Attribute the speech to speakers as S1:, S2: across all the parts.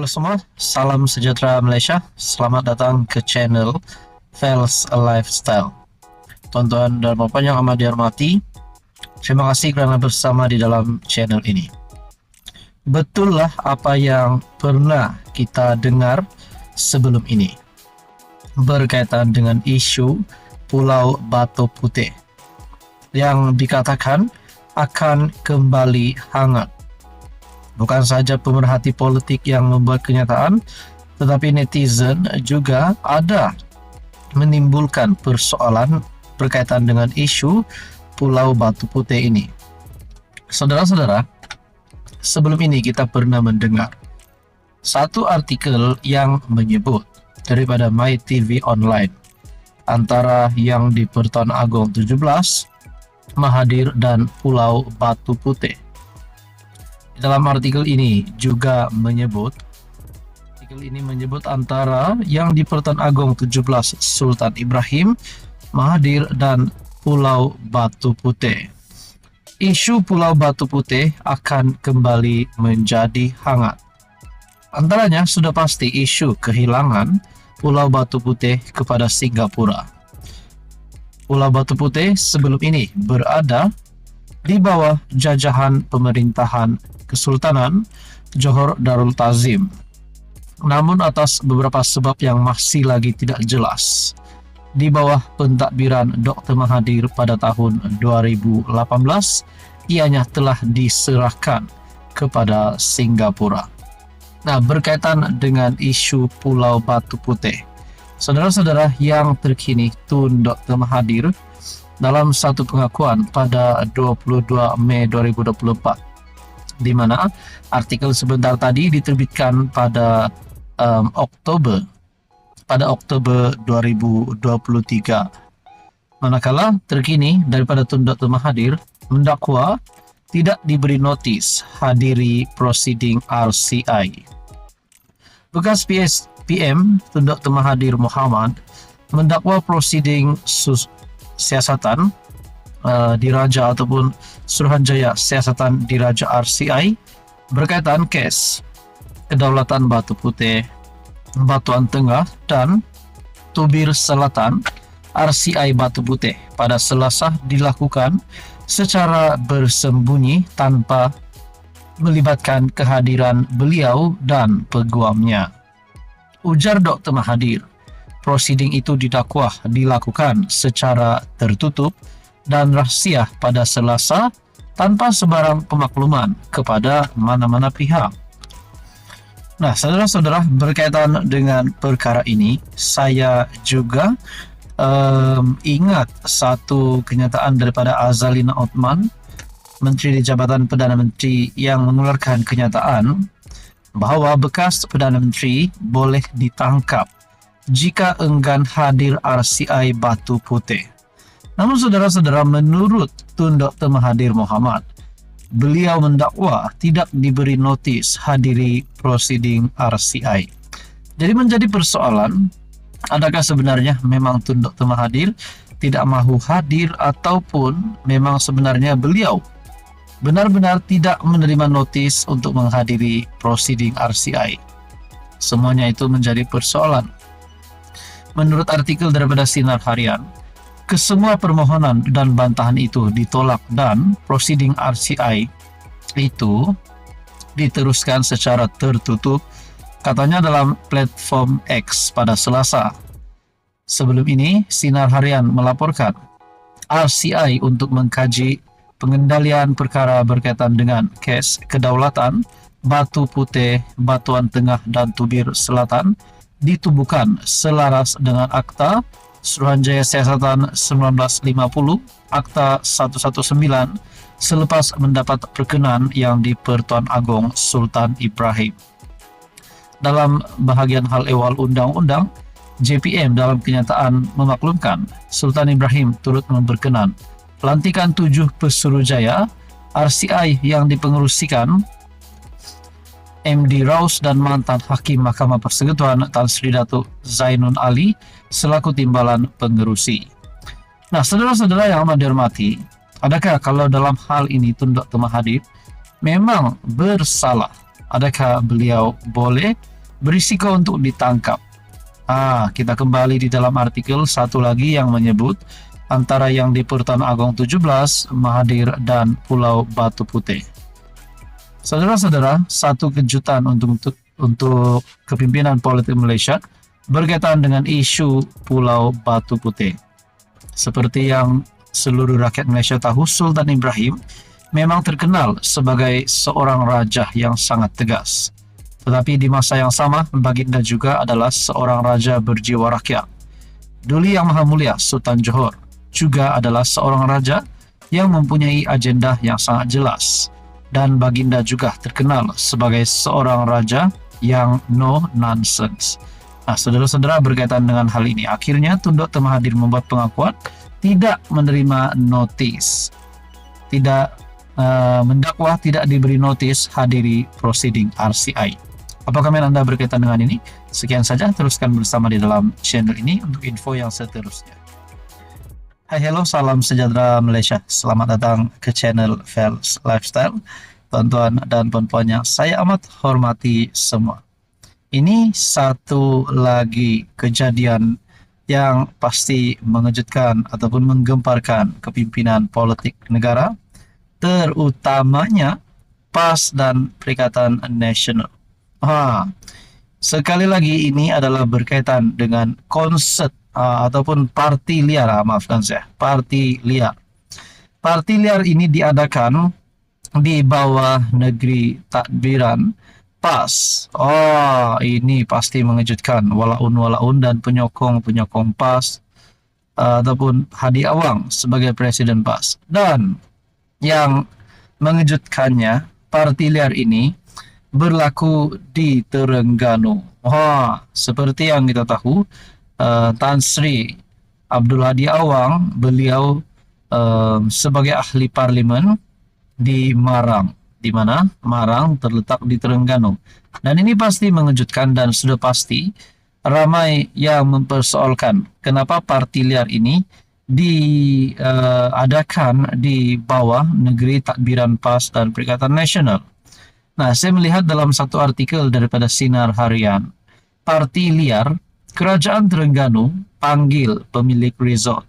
S1: Halo semua, salam sejahtera Malaysia. Selamat datang ke channel Fels Lifestyle. Tuan-tuan dan puan yang amat dihormati, terima kasih kerana bersama di dalam channel ini. Betullah apa yang pernah kita dengar sebelum ini berkaitan dengan isu Pulau Batu Putih yang dikatakan akan kembali hangat. Bukan saja pemerhati politik yang membuat kenyataan, tetapi netizen juga ada menimbulkan persoalan berkaitan dengan isu Pulau Batu Putih ini. Saudara-saudara, sebelum ini kita pernah mendengar satu artikel yang menyebut daripada MyTV Online antara yang di Pertuan Agong 17, Mahathir dan Pulau Batu Putih. Dalam artikel ini juga menyebut antara yang di Pertuan Agong 17 Sultan Ibrahim, Mahathir dan Pulau Batu Putih. Isu Pulau Batu Putih akan kembali menjadi hangat. Antaranya sudah pasti isu kehilangan Pulau Batu Putih kepada Singapura. Pulau Batu Putih sebelum ini berada di bawah jajahan pemerintahan Kesultanan Johor Darul Ta'zim. Namun atas beberapa sebab yang masih lagi tidak jelas, di bawah pentadbiran Dr. Mahathir pada tahun 2018, ianya telah diserahkan kepada Singapura. Nah, berkaitan dengan isu Pulau Batu Putih, saudara-saudara, yang terkini Tun Dr. Mahathir dalam satu pengakuan pada 22 Mei 2024, di mana artikel sebentar tadi diterbitkan pada Oktober 2023. Manakala terkini daripada Tun Dr. Mahathir mendakwa tidak diberi notis hadiri prosiding RCI. Bekas PM Tun Dr. Mahathir Mohamad mendakwa prosiding siasatan Diraja ataupun Suruhanjaya Siasatan Diraja RCI berkaitan kes Kedaulatan Batu Putih, Batuan Tengah dan Tubir Selatan RCI Batu Putih pada Selasa dilakukan secara bersembunyi tanpa melibatkan kehadiran beliau dan peguamnya. Ujar Dr. Mahathir, prosiding itu didakwah dilakukan secara tertutup dan rahsia pada Selasa tanpa sebarang pemakluman kepada mana-mana pihak. Nah, saudara-saudara, berkaitan dengan perkara ini, saya juga ingat satu kenyataan daripada Azalina Othman, Menteri di Jabatan Perdana Menteri, yang mengeluarkan kenyataan bahawa bekas Perdana Menteri boleh ditangkap jika enggan hadir RCI Batu Putih. Namun saudara-saudara, menurut Tun Dr. Mahathir Mohamad, beliau mendakwa tidak diberi notis hadiri prosiding RCI. Jadi menjadi persoalan, adakah sebenarnya memang Tun Dr. Mahathir tidak mahu hadir ataupun memang sebenarnya beliau benar-benar tidak menerima notis untuk menghadiri prosiding RCI? Semuanya itu menjadi persoalan. Menurut artikel daripada Sinar Harian, kesemua permohonan dan bantahan itu ditolak dan prosiding RCI itu diteruskan secara tertutup, katanya dalam platform X pada Selasa. Sebelum ini, Sinar Harian melaporkan RCI untuk mengkaji pengendalian perkara berkaitan dengan kes kedaulatan Batu Putih, Batuan Tengah dan Tubir Selatan ditubuhkan selaras dengan Akta Suruhanjaya Siasatan 1950, Akta 119, selepas mendapat perkenan yang di Pertuan Agong Sultan Ibrahim. Dalam bahagian hal ehwal undang-undang, JPM dalam kenyataan memaklumkan Sultan Ibrahim turut memperkenan pelantikan 7 pesuruhjaya RCI yang dipengerusikan MD Raus dan mantan Hakim Mahkamah Persekutuan Tan Sri Datuk Zainun Ali selaku timbalan pengerusi. Nah, saudara-saudara yang amat dihormati, adakah kalau dalam hal ini Tun Dr. Mahathir memang bersalah? Adakah beliau boleh berisiko untuk ditangkap. Kita kembali di dalam artikel satu lagi yang menyebut antara yang di Pertuan Agong 17, Mahathir dan Pulau Batu Putih. Saudara-saudara, satu kejutan untuk kepimpinan politik Malaysia berkaitan dengan isu Pulau Batu Putih. Seperti yang seluruh rakyat Malaysia tahu, Sultan Ibrahim memang terkenal sebagai seorang raja yang sangat tegas. Tetapi di masa yang sama, baginda juga adalah seorang raja berjiwa rakyat. Duli Yang Maha Mulia Sultan Johor juga adalah seorang raja yang mempunyai agenda yang sangat jelas. Dan baginda juga terkenal sebagai seorang raja yang no nonsense. Saudara-saudara, berkaitan dengan hal ini, akhirnya Tun Dr. Mahathir membuat pengakuan tidak menerima notis, tidak mendakwa, tidak diberi notis hadiri proceeding RCI. Apa komen Anda berkaitan dengan ini? Sekian saja, teruskan bersama di dalam channel ini untuk info yang seterusnya. Hai, hello, salam sejahtera Malaysia. Selamat datang ke channel Fels Lifestyle. Tuan-tuan dan puan-puan yang saya amat hormati semua. Ini satu lagi kejadian yang pasti mengejutkan ataupun menggemparkan kepimpinan politik negara, terutamanya PAS dan Perikatan Nasional. Sekali lagi ini adalah berkaitan dengan konsert ataupun parti liar, maafkan saya, parti liar. Parti liar ini diadakan di bawah negeri takbiran PAS. Ini pasti mengejutkan walaun dan penyokong PAS ataupun Hadi Awang sebagai presiden PAS. Dan yang mengejutkannya, parti liar ini berlaku di Terengganu. Seperti yang kita tahu, Tan Sri Abdul Hadi Awang, beliau sebagai ahli parlimen di Marang, di mana Marang terletak di Terengganu. Dan ini pasti mengejutkan dan sudah pasti ramai yang mempersoalkan kenapa parti liar ini diadakan di bawah negeri takbiran PAS dan Perikatan Nasional. Saya melihat dalam satu artikel daripada Sinar Harian, parti liar, Kerajaan Terengganu panggil pemilik resort.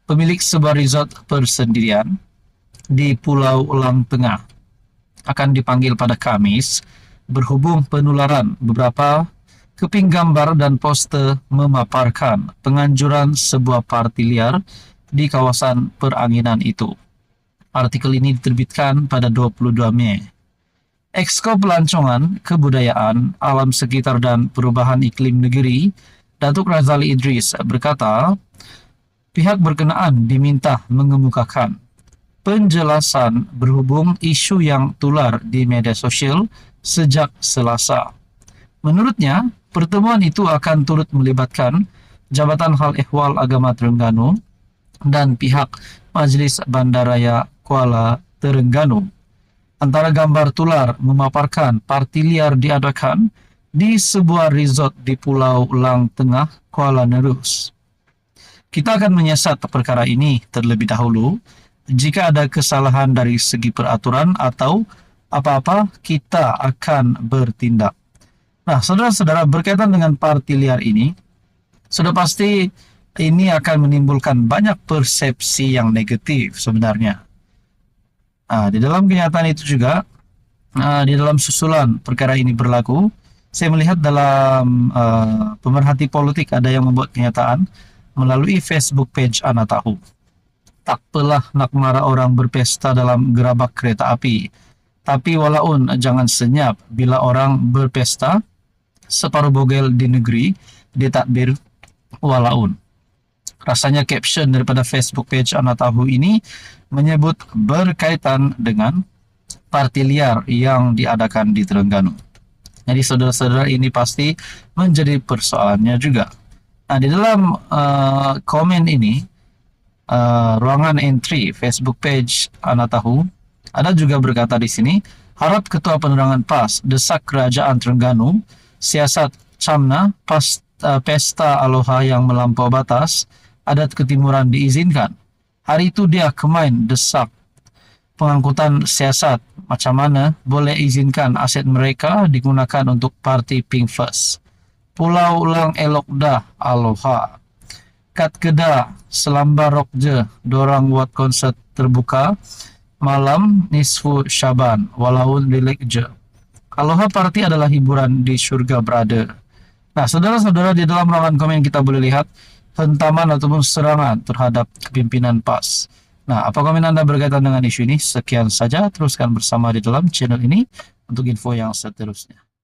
S1: Pemilik sebuah resort persendirian di Pulau Lang Tengah akan dipanggil pada Kamis berhubung penularan beberapa keping gambar dan poster memaparkan penganjuran sebuah parti liar di kawasan peranginan itu. Artikel ini diterbitkan pada 22 Mei. Exco Pelancongan, Kebudayaan, Alam Sekitar dan Perubahan Iklim Negeri, Datuk Razali Idris berkata, pihak berkenaan diminta mengemukakan penjelasan berhubung isu yang tular di media sosial sejak Selasa. Menurutnya, pertemuan itu akan turut melibatkan Jabatan Hal Ehwal Agama Terengganu dan pihak Majlis Bandaraya Kuala Terengganu. Antara gambar tular memaparkan parti liar diadakan di sebuah resort di Pulau Lang Tengah, Kuala Nerus. Kita akan menyiasat perkara ini terlebih dahulu. Jika ada kesalahan dari segi peraturan atau apa-apa, kita akan bertindak. Saudara-saudara, berkaitan dengan parti liar ini, sudah pasti ini akan menimbulkan banyak persepsi yang negatif sebenarnya. Di dalam kenyataan itu juga, di dalam susulan perkara ini berlaku, saya melihat dalam pemerhati politik ada yang membuat kenyataan melalui Facebook page Ana Tahu. Tak pelah nak marah orang berpesta dalam gerabak kereta api, tapi walaun jangan senyap bila orang berpesta separuh bogel di negeri ditakbir walaun. Rasanya caption daripada Facebook page Ana Tahu ini menyebut berkaitan dengan parti liar yang diadakan di Terengganu. Jadi saudara-saudara, ini pasti menjadi persoalannya juga. Di dalam komen ini, ruangan entry Facebook page Ana Tahu, ada juga berkata di sini, harap Ketua Penerangan PAS desak Kerajaan Terengganu siasat camna pesta Aloha yang melampau batas adat ketimuran diizinkan. Hari itu dia kemain desak pengangkutan siasat, macam mana boleh izinkan aset mereka digunakan untuk parti Pink First. Pulau Lang Elok Dah, Aloha. Kat Kedah, Selambar Rock Je, dorang buat konsert terbuka malam nisfu Syaban, walaupun bilik je. Aloha Party adalah hiburan di surga berada. Nah, saudara-saudara, di dalam ruangan komen kita boleh lihat hentaman ataupun serangan terhadap kepimpinan PAS. Nah, apa komen Anda berkaitan dengan isu ini? Sekian saja, teruskan bersama di dalam channel ini untuk info yang seterusnya.